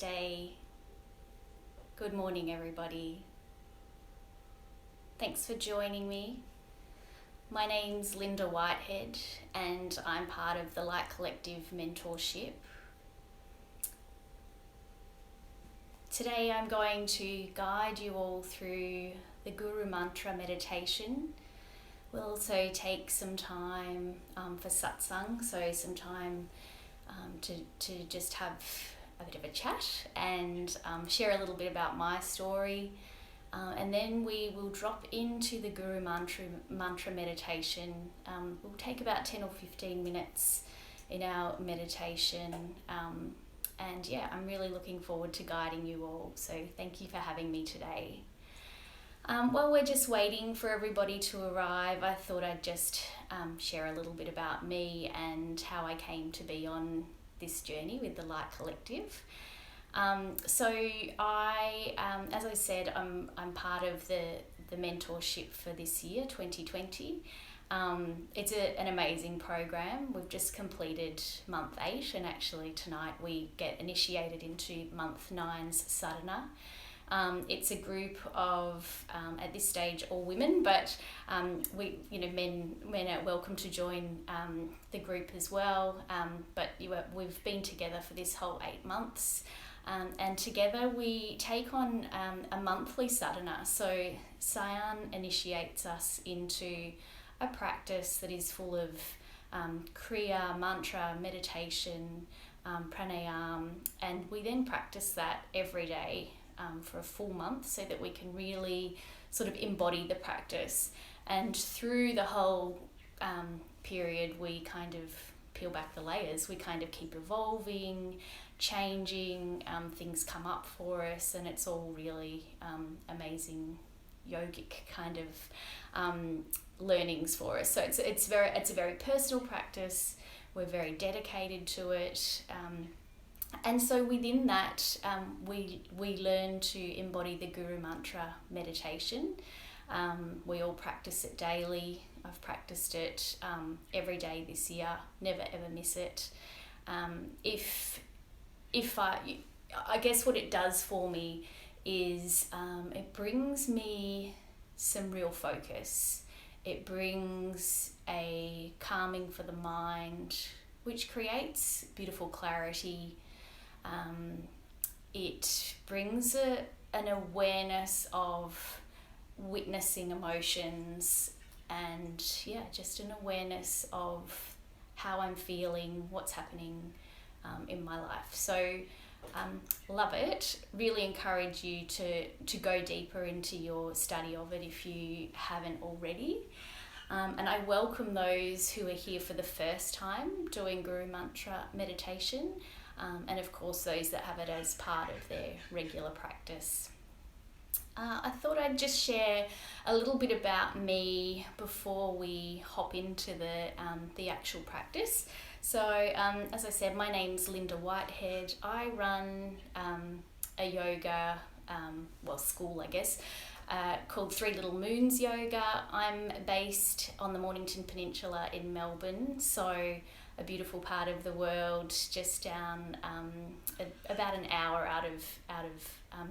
Day. Good morning, everybody. Thanks for joining me. My name's Linda Whitehead, and I'm part of the Light Collective mentorship. Today I'm going to guide you all through the Guru Mantra meditation. We'll also take some time for Satsang, so some time to just have a bit of a chat and share a little bit about my story. And then we will drop into the Guru Mantra meditation. We'll take about 10 or 15 minutes in our meditation. And yeah, I'm really looking forward to guiding you all. So thank you for having me today. While we're just waiting for everybody to arrive, I thought I'd just share a little bit about me and how I came to be on this journey with the Light Collective. So I, as I said, I'm part of the mentorship for this year, 2020. It's an amazing program. We've just completed month 8, and actually tonight we get initiated into month 9's sadhana. It's a group of, at this stage, all women, but men are welcome to join the group as well. But we've been together for this whole 8 months, and together we take on a monthly sadhana. So Sayan initiates us into a practice that is full of kriya, mantra, meditation, pranayam, and we then practice that every day for a full month so that we can really sort of embody the practice. And through the whole period, we kind of peel back the layers. We kind of keep evolving, changing, things come up for us, and it's all really amazing yogic kind of learnings for us. So it's a very personal practice. We're very dedicated to it. And so within that, we learn to embody the Guru Mantra meditation. We all practice it daily. I've practiced it every day this year, never ever miss it. I guess what it does for me is it brings me some real focus. It brings a calming for the mind, which creates beautiful clarity. It brings an awareness of witnessing emotions and just an awareness of how I'm feeling, what's happening in my life. So love it. Really encourage you to go deeper into your study of it if you haven't already. And I welcome those who are here for the first time doing Guru Mantra meditation. And of course those that have it as part of their regular practice. I thought I'd just share a little bit about me before we hop into the actual practice. So as I said, my name's Linda Whitehead. I run a yoga school, I guess, called Three Little Moons Yoga. I'm based on the Mornington Peninsula in Melbourne, so a beautiful part of the world, just down about an hour out of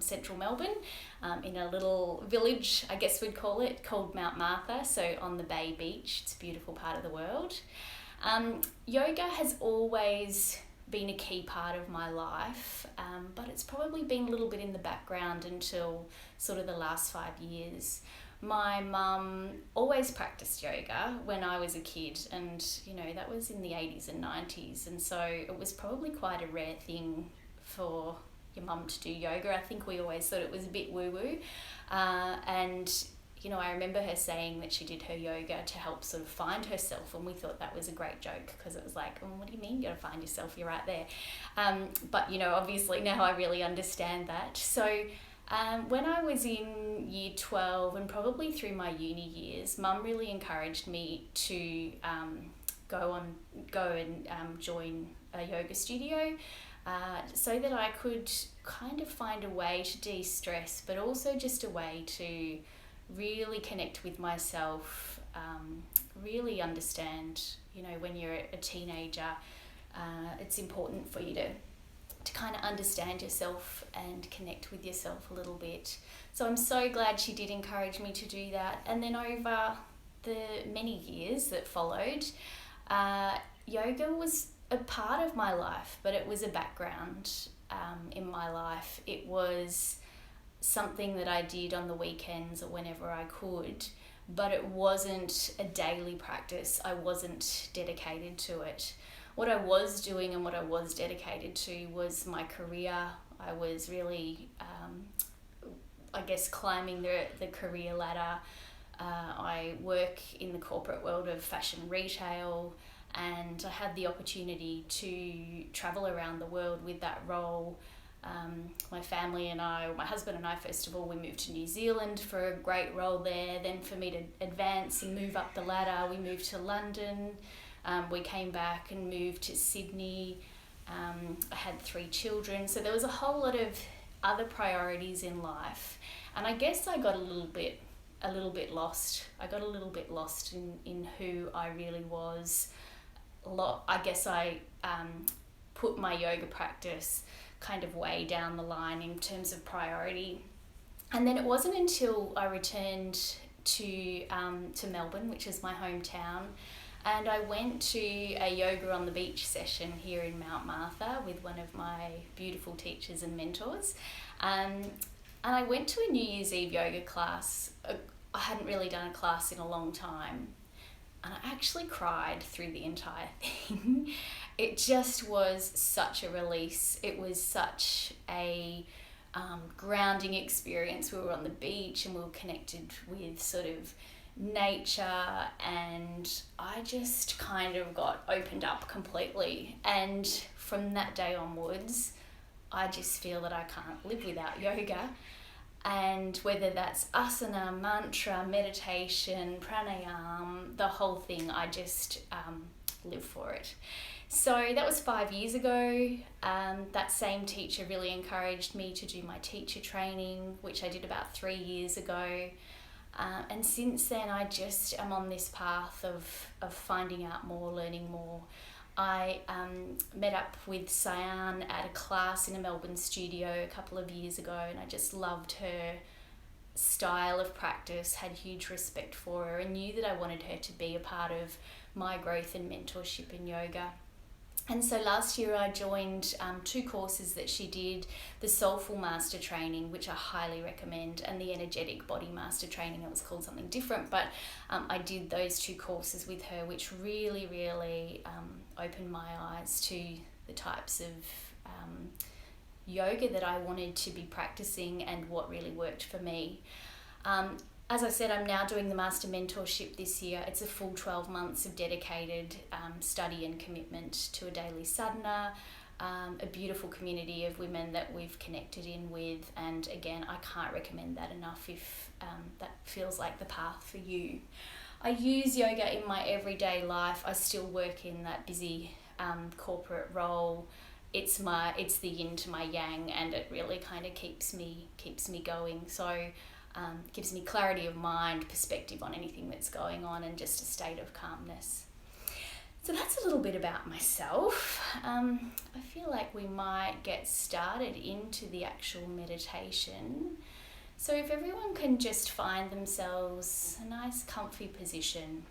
central Melbourne, in a little village, I guess we'd call it, called Mount Martha, so on the Bay Beach. It's a beautiful part of the world. Yoga has always been a key part of my life, but it's probably been a little bit in the background until sort of the last 5 years. My mum always practiced yoga when I was a kid, and that was in the 80s and 90s, and so it was probably quite a rare thing for your mum to do yoga. I think we always thought it was a bit woo-woo, and I remember her saying that she did her yoga to help sort of find herself, and we thought that was a great joke because it was like, what do you mean you gotta find yourself, you're right there. But obviously now I really understand that. So when I was in year 12 and probably through my uni years, Mum really encouraged me to go and join a yoga studio so that I could kind of find a way to de-stress, but also just a way to really connect with myself, really understand, when you're a teenager, it's important for you to to kind of understand yourself and connect with yourself a little bit. So I'm so glad she did encourage me to do that. And then over the many years that followed, yoga was a part of my life, but it was a background in my life. It was something that I did on the weekends or whenever I could, but it wasn't a daily practice. I wasn't dedicated to it. What I was doing and what I was dedicated to was my career. I was really, climbing the career ladder. I work in the corporate world of fashion retail, and I had the opportunity to travel around the world with that role. My family and I, or my husband and I, first of all, we moved to New Zealand for a great role there. Then for me to advance and move up the ladder, we moved to London. We came back and moved to Sydney. I had 3 children. So there was a whole lot of other priorities in life. And I guess I got a little bit lost. I got a little bit lost in who I really was. I guess I put my yoga practice kind of way down the line in terms of priority. And then it wasn't until I returned to Melbourne, which is my hometown, and I went to a yoga on the beach session here in Mount Martha with one of my beautiful teachers and mentors. And I went to a New Year's Eve yoga class. I hadn't really done a class in a long time. And I actually cried through the entire thing. It just was such a release. It was such a grounding experience. We were on the beach and we were connected with sort of nature, and I just kind of got opened up completely. And from that day onwards, I just feel that I can't live without yoga. And whether that's asana, mantra, meditation, pranayama, the whole thing, I just live for it. So that was 5 years ago. That same teacher really encouraged me to do my teacher training, which I did about 3 years ago. And since then, I just am on this path of finding out more, learning more. I met up with Satsang at a class in a Melbourne studio a couple of years ago, and I just loved her style of practice, had huge respect for her, and knew that I wanted her to be a part of my growth and mentorship in yoga. And so last year I joined 2 courses that she did, the Soulful Master Training, which I highly recommend, and the Energetic Body Master Training. It was called something different, but I did those 2 courses with her, which really, really opened my eyes to the types of yoga that I wanted to be practicing and what really worked for me. As I said, I'm now doing the Master Mentorship this year. It's a full 12 months of dedicated study and commitment to a daily sadhana, a beautiful community of women that we've connected in with. And again, I can't recommend that enough if that feels like the path for you. I use yoga in my everyday life. I still work in that busy corporate role. It's the yin to my yang, and it really kind of keeps me going. So gives me clarity of mind, perspective on anything that's going on, and just a state of calmness. So that's a little bit about myself. I feel like we might get started into the actual meditation. So if everyone can just find themselves a nice comfy position,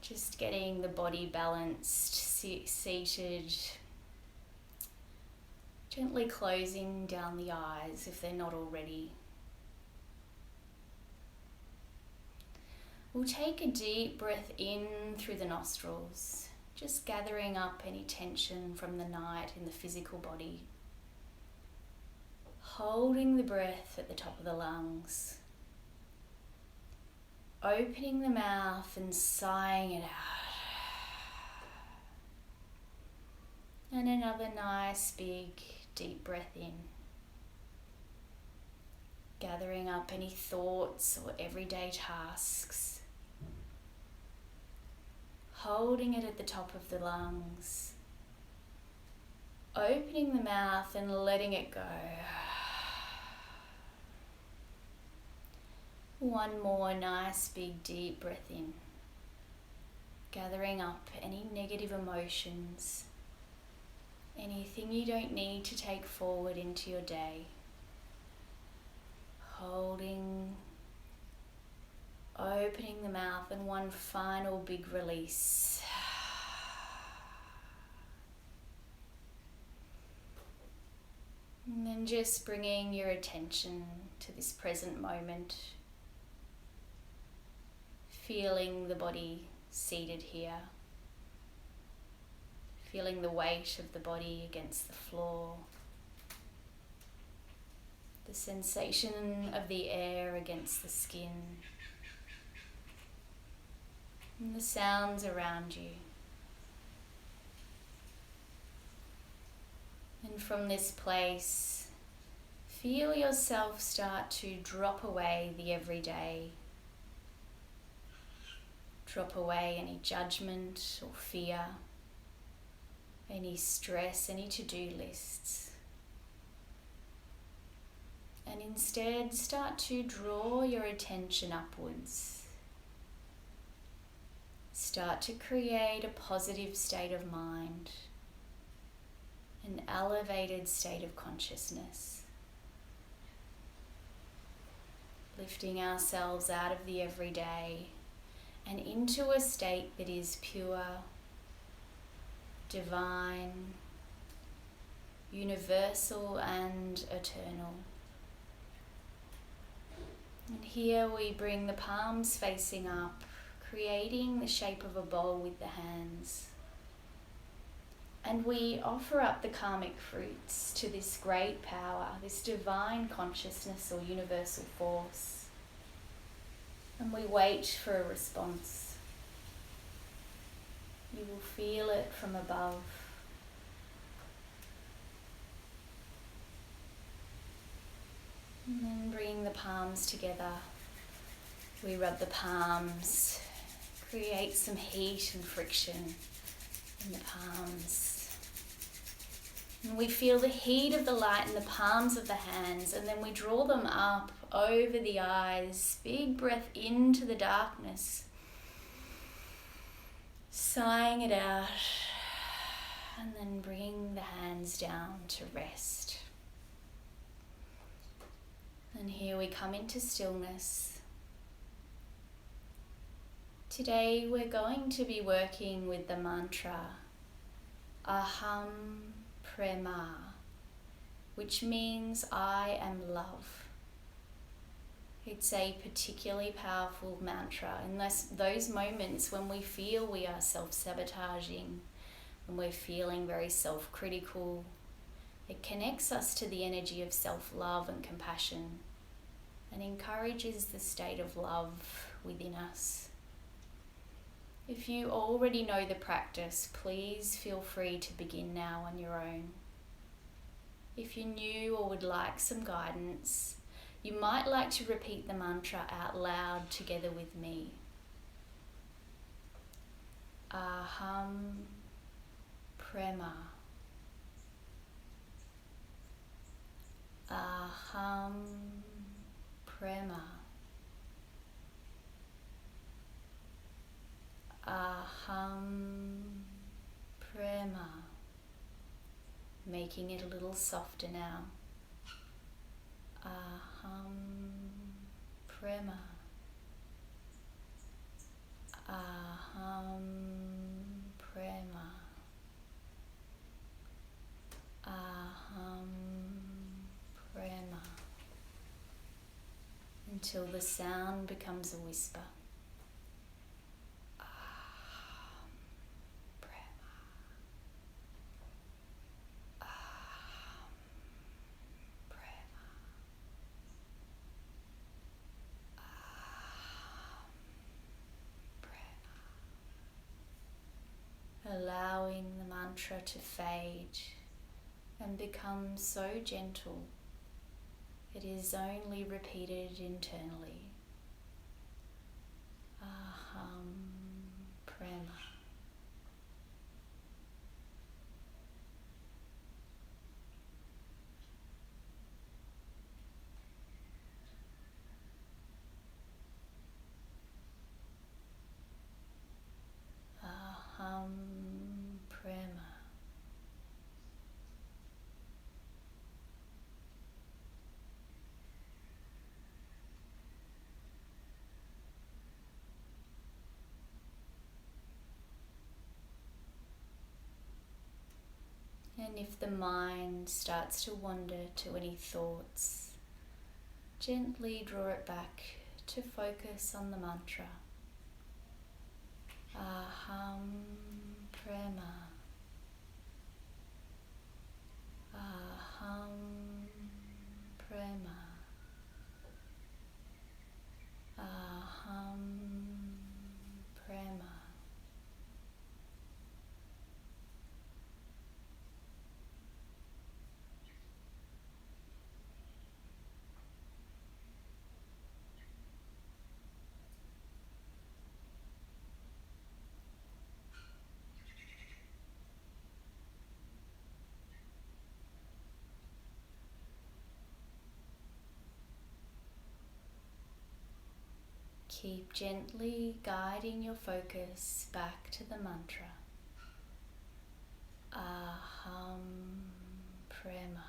just getting the body balanced, seated, gently closing down the eyes if they're not already. We'll take a deep breath in through the nostrils, just gathering up any tension from the night in the physical body. Holding the breath at the top of the lungs. Opening the mouth and sighing it out. And another nice big deep breath in. Gathering up any thoughts or everyday tasks. Holding it at the top of the lungs, opening the mouth and letting it go. One more nice big deep breath in, gathering up any negative emotions, Anything you don't need to take forward into your day. Holding, opening the mouth, and one final big release. And then just bringing your attention to this present moment. Feeling the body seated here. Feeling the weight of the body against the floor. The sensation of the air against the skin. And the sounds around you. And from this place, feel yourself start to drop away the everyday. Drop away any judgment or fear, any stress, any to-do lists. And instead start to draw your attention upwards. Start to create a positive state of mind, an elevated state of consciousness. Lifting ourselves out of the everyday and into a state that is pure, divine, universal and eternal. And here we bring the palms facing up, creating the shape of a bowl with the hands. And we offer up the karmic fruits to this great power, this divine consciousness or universal force. And we wait for a response. You will feel it from above. And then bring the palms together. We rub the palms, create some heat and friction in the palms. And we feel the heat of the light in the palms of the hands, and then we draw them up over the eyes. Big breath into the darkness. Sighing it out. And then bring the hands down to rest. And here we come into stillness. Today we're going to be working with the mantra AHAM PREMA, which means I am love. It's a particularly powerful mantra in those moments when we feel we are self-sabotaging, when we're feeling very self-critical. It connects us to the energy of self-love and compassion and encourages the state of love within us. If you already know the practice, please feel free to begin now on your own. If you're new or would like some guidance, you might like to repeat the mantra out loud together with me. AHAM PREMA. AHAM PREMA. AHAM PREMA. Making it a little softer now. AHAM PREMA. AHAM PREMA. AHAM PREMA. Until the sound becomes a whisper. Allowing the mantra to fade and become so gentle, it is only repeated internally. AHAM PREMA. AHAM PREMA. And if the mind starts to wander to any thoughts, gently draw it back to focus on the mantra. AHAM PREMA. AHAM PREMA. AHAM PREMA. Keep gently guiding your focus back to the mantra. AHAM PREMA.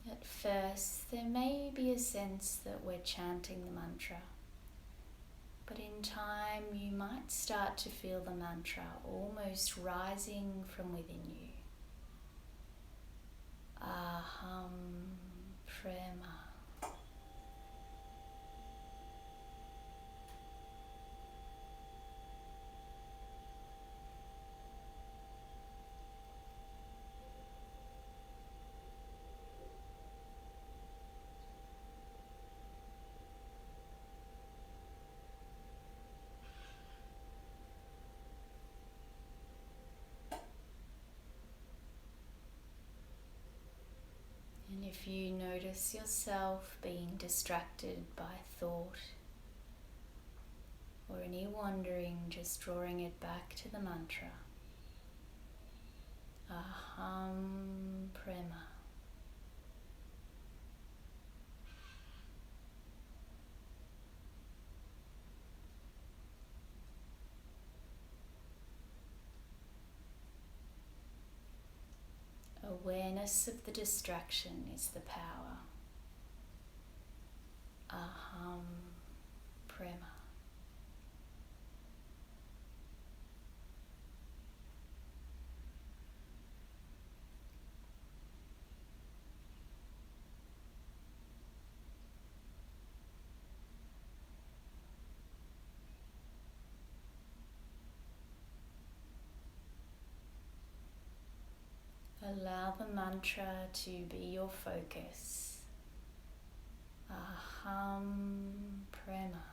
At first, there may be a sense that we're chanting the mantra, but in time you might start to feel the mantra almost rising from within you. AHAM PREMA. And if you notice yourself being distracted by thought or any wandering, just drawing it back to the mantra. AHAM PREMA. Awareness of the distraction is the power. AHAM PREMA. Allow the mantra to be your focus. AHAM PREMA.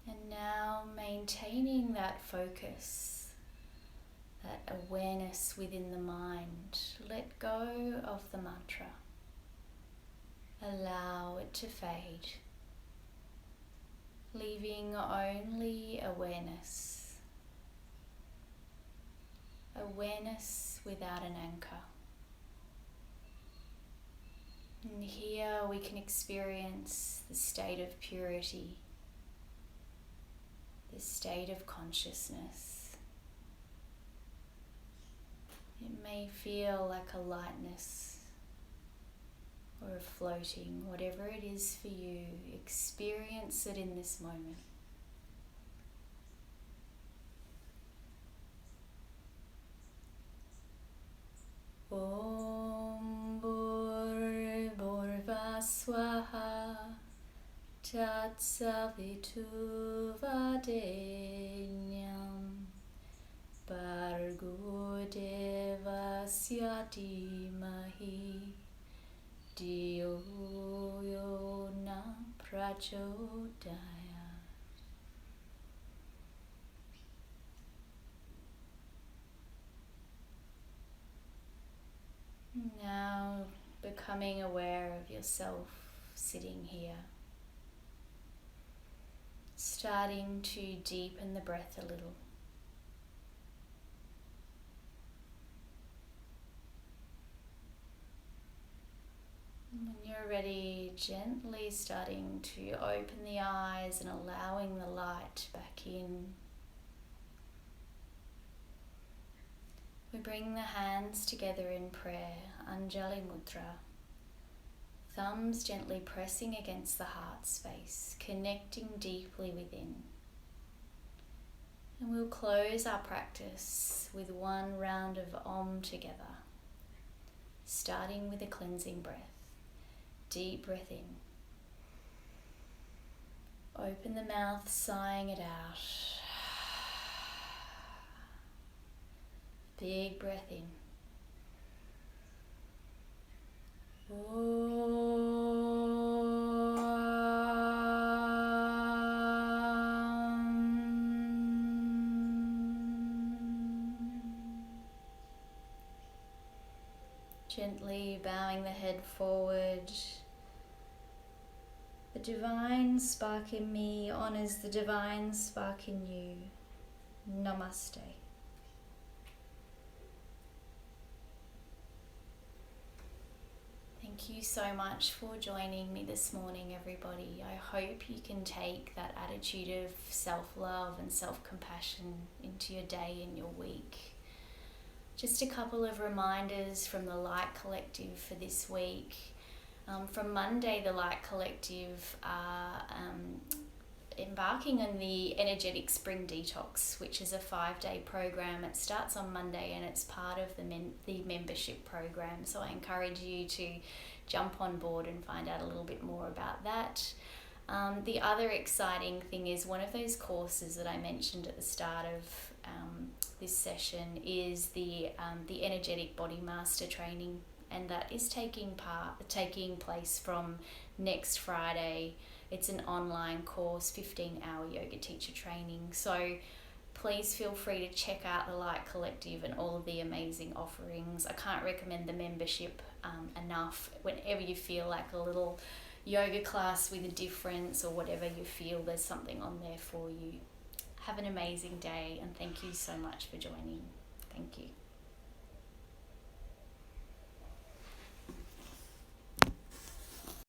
And now maintaining that focus, that awareness within the mind, let go of the mantra. Allow it to fade, leaving only awareness. Awareness without an anchor. And here we can experience the state of purity, the state of consciousness. It may feel like a lightness or a floating, whatever it is for you, experience it in this moment. Om Bhurva Swaha Tatsavitu Vadenyam Bhargo Devasya Dhimahi Dhiyo Yo Na prachodaya. Now becoming aware of yourself sitting here. Starting to deepen the breath a little. When you're ready, gently starting to open the eyes and allowing the light back in. We bring the hands together in prayer, Anjali Mudra. Thumbs gently pressing against the heart space, connecting deeply within. And we'll close our practice with one round of Om together, starting with a cleansing breath. Deep breath in. Open the mouth, sighing it out. Big breath in. Gently bowing the head forward. The divine spark in me honors the divine spark in you. Namaste. Thank you so much for joining me this morning, everybody. I hope you can take that attitude of self-love and self-compassion into your day and your week. Just a couple of reminders from the Light Collective for this week. From Monday, the Light Collective are embarking on the Energetic Spring Detox, which is a 5-day program. It starts on Monday and it's part of the membership program. So I encourage you to jump on board and find out a little bit more about that. The other exciting thing is one of those courses that I mentioned at the start of this session is the Energetic Body Master Training, and that is taking place from next Friday. It's an online course, 15-hour yoga teacher training. So please feel free to check out the Light Collective and all of the amazing offerings. I can't recommend the membership enough. Whenever you feel like a little yoga class with a difference or whatever you feel, there's something on there for you. Have an amazing day and thank you so much for joining. Thank you.